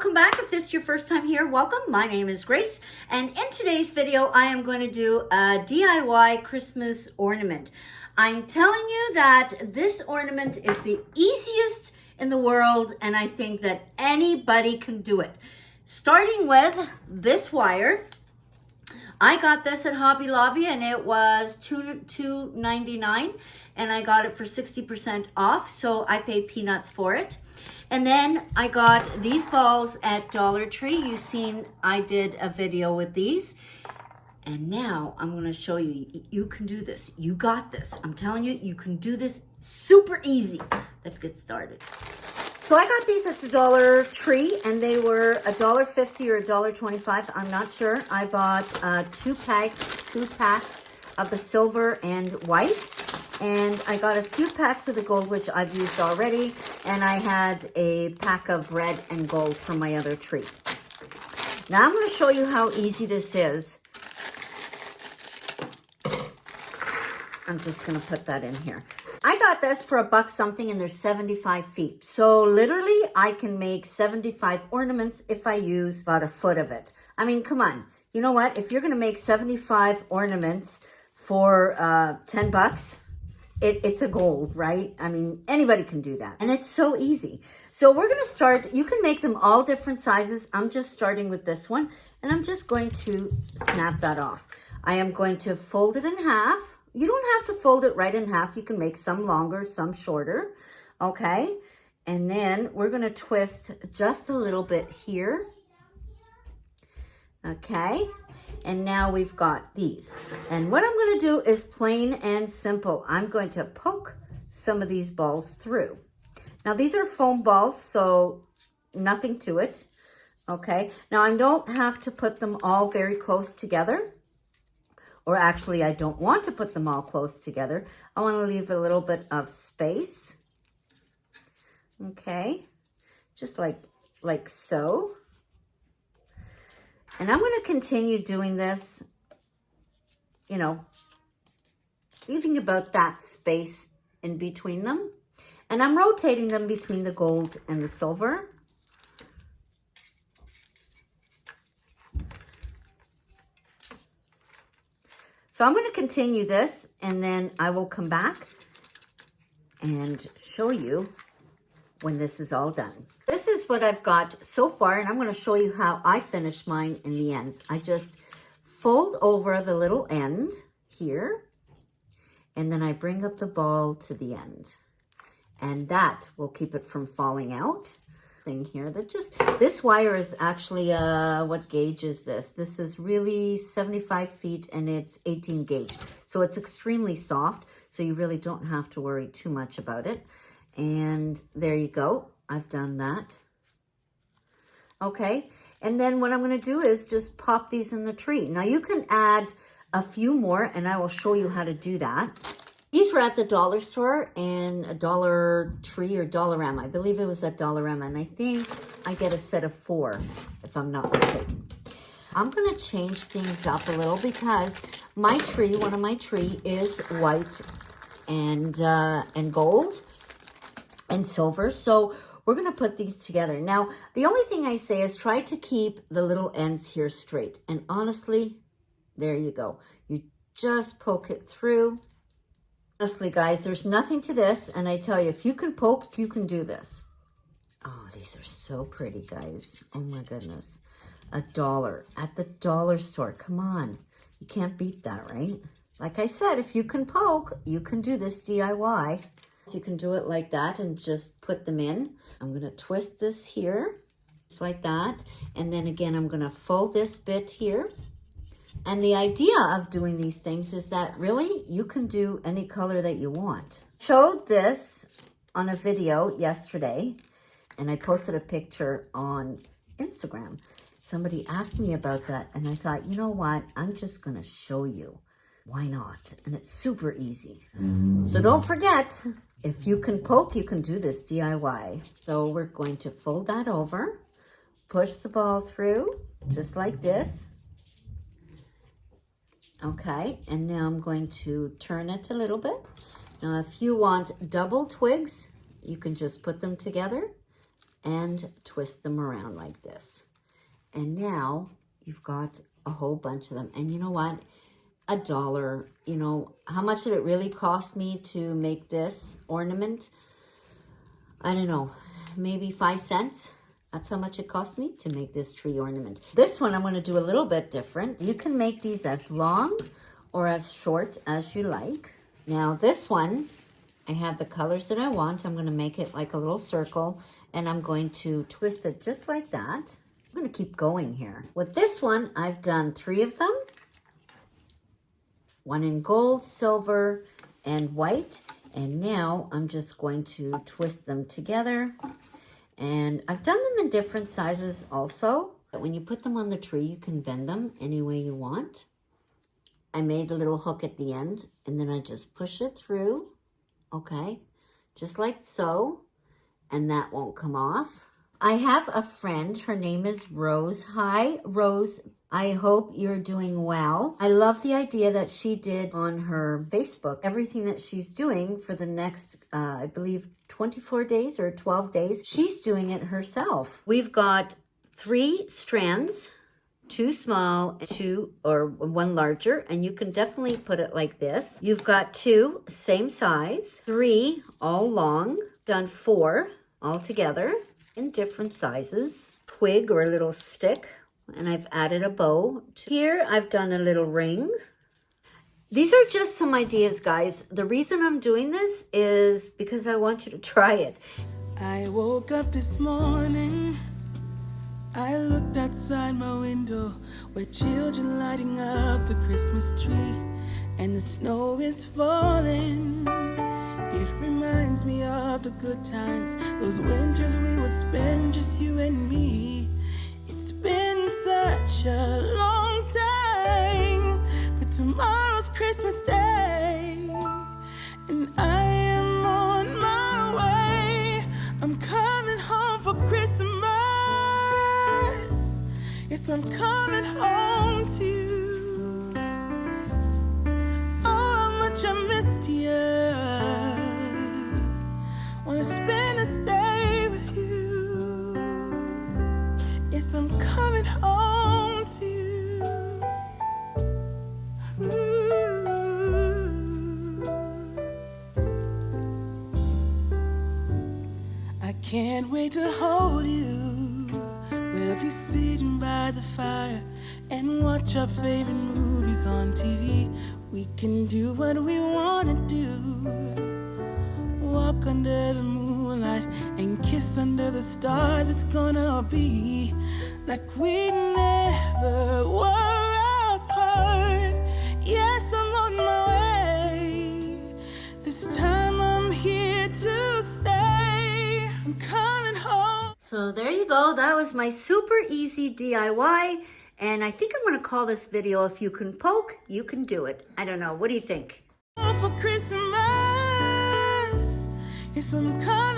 welcome back. If this is your first time here, welcome. My name is Grace, and in today's video, I am going to do a DIY Christmas ornament. I'm telling you that this ornament is the easiest in the world, and I think that anybody can do it. Starting with this wire. I got this at Hobby Lobby, and it was $2.99, and I got it for 60% off, so I paid peanuts for it. And then I got these balls at Dollar Tree. You've seen I did a video with these. And now I'm going to show you, you can do this. You got this. I'm telling you, you can do this super easy. Let's get started. So I got these at the Dollar Tree, and they were $1.50 or $1.25. I'm not sure. I bought two packs of the silver and white. And I got a few packs of the gold, which I've used already. And I had a pack of red and gold from my other tree. Now I'm going to show you how easy this is. I'm just going to put that in here. I got this for $1 something, and there's 75 feet. So literally I can make 75 ornaments if I use about a foot of it. I mean, come on. You know what? If you're going to make 75 ornaments for $10, it's a gold, right? I mean, anybody can do that. And it's so easy. So we're going to start. You can make them all different sizes. I'm just starting with this one, and I'm just going to snap that off. I am going to fold it in half. You don't have to fold it right in half. You can make some longer, some shorter, okay? And then we're going to twist just a little bit here, okay? And now we've got these. And what I'm going to do is plain and simple. I'm going to poke some of these balls through. Now, these are foam balls, so nothing to it, okay? Now, I don't have to put them all very close together. Or actually, I don't want to put them all close together. I want to leave a little bit of space. Okay, just like so. And I'm going to continue doing this, you know, leaving about that space in between them. And I'm rotating them between the gold and the silver. So I'm going to continue this, and then I will come back and show you when this is all done. This is what I've got so far, and I'm going to show you how I finish mine in the ends. I just fold over the little end here, and then I bring up the ball to the end. And that will keep it from falling out. Thing here that just, this wire is actually, what gauge is this? This is really 75 feet, and it's 18 gauge. So it's extremely soft, so you really don't have to worry too much about it. And there you go. I've done that. Okay. And then what I'm going to do is just pop these in the tree. Now you can add a few more, and I will show you how to do that. These were at the dollar store and a Dollar Tree or Dollarama. I believe it was at Dollarama, and I think I get a set of 4, if I'm not mistaken. I'm going to change things up a little because my tree, one of my tree, is white and gold and silver. So we're going to put these together. Now, the only thing I say is try to keep the little ends here straight. And honestly, there you go. You just poke it through. Honestly, guys, there's nothing to this, and I tell you, if you can poke, you can do this. Oh, these are so pretty, guys. Oh, my goodness. $1 at the dollar store. Come on. You can't beat that, right? Like I said, if you can poke, you can do this DIY. So you can do it like that and just put them in. I'm going to twist this here, just like that. And then again, I'm going to fold this bit here. And the idea of doing these things is that really you can do any color that you want. Showed this on a video yesterday, and I posted a picture on Instagram. Somebody asked me about that, and I thought, you know what? I'm just going to show you. Why not? And it's super easy. So don't forget, if you can poke, you can do this DIY. So we're going to fold that over, push the ball through, just like this. Okay, and now I'm going to turn it a little bit. Now, if you want double twigs, you can just put them together and twist them around like this. And now you've got a whole bunch of them. And you know what? $1. You know, how much did it really cost me to make this ornament? I don't know, maybe 5 cents. That's how much it cost me to make this tree ornament. This one I'm going to do a little bit different. You can make these as long or as short as you like. Now this one, I have the colors that I want. I'm going to make it like a little circle, and I'm going to twist it just like that. I'm going to keep going here. With this one, I've done 3 of them. One in gold, silver, and white. And now I'm just going to twist them together. And I've done them in different sizes also. But when you put them on the tree, you can bend them any way you want. I made a little hook at the end, and then I just push it through. Okay, just like so. And that won't come off. I have a friend, her name is Rose. Hi, Rose. I hope you're doing well. I love the idea that she did on her Facebook, everything that she's doing for the next, I believe, 24 days or 12 days. She's doing it herself. We've got 3 strands, 2 small, 2 or 1 larger, and you can definitely put it like this. You've got 2 same size, 3 all long, done 4 all together in different sizes, twig or a little stick. And I've added a bow. Here I've done a little ring. These are just some ideas, guys. The reason I'm doing this is because I want you to try it. I woke up this morning, I looked outside my window where children lighting up the Christmas tree, and the snow is falling. It reminds me of the good times, those winters we would spend just you and me. It's been such a long time, but tomorrow's Christmas Day, and I am on my way. I'm coming home for Christmas. Yes, I'm coming home to you. Oh, how much I missed you. Wanna spend this day with you. Yes, I'm coming home to you. Ooh. I can't wait to hold you. We'll be sitting by the fire and watch our favorite movies on TV. We can do what we want to do. Walk under the moonlight and kiss under the stars. It's gonna be like we never were apart. Yes, I'm on my way. This time I'm here to stay. I'm coming home. So there you go. That was my super easy DIY. And I think I'm going to call this video, If You Can Poke, You Can Do It. I don't know. What do you think? For Christmas, yes, I'm coming.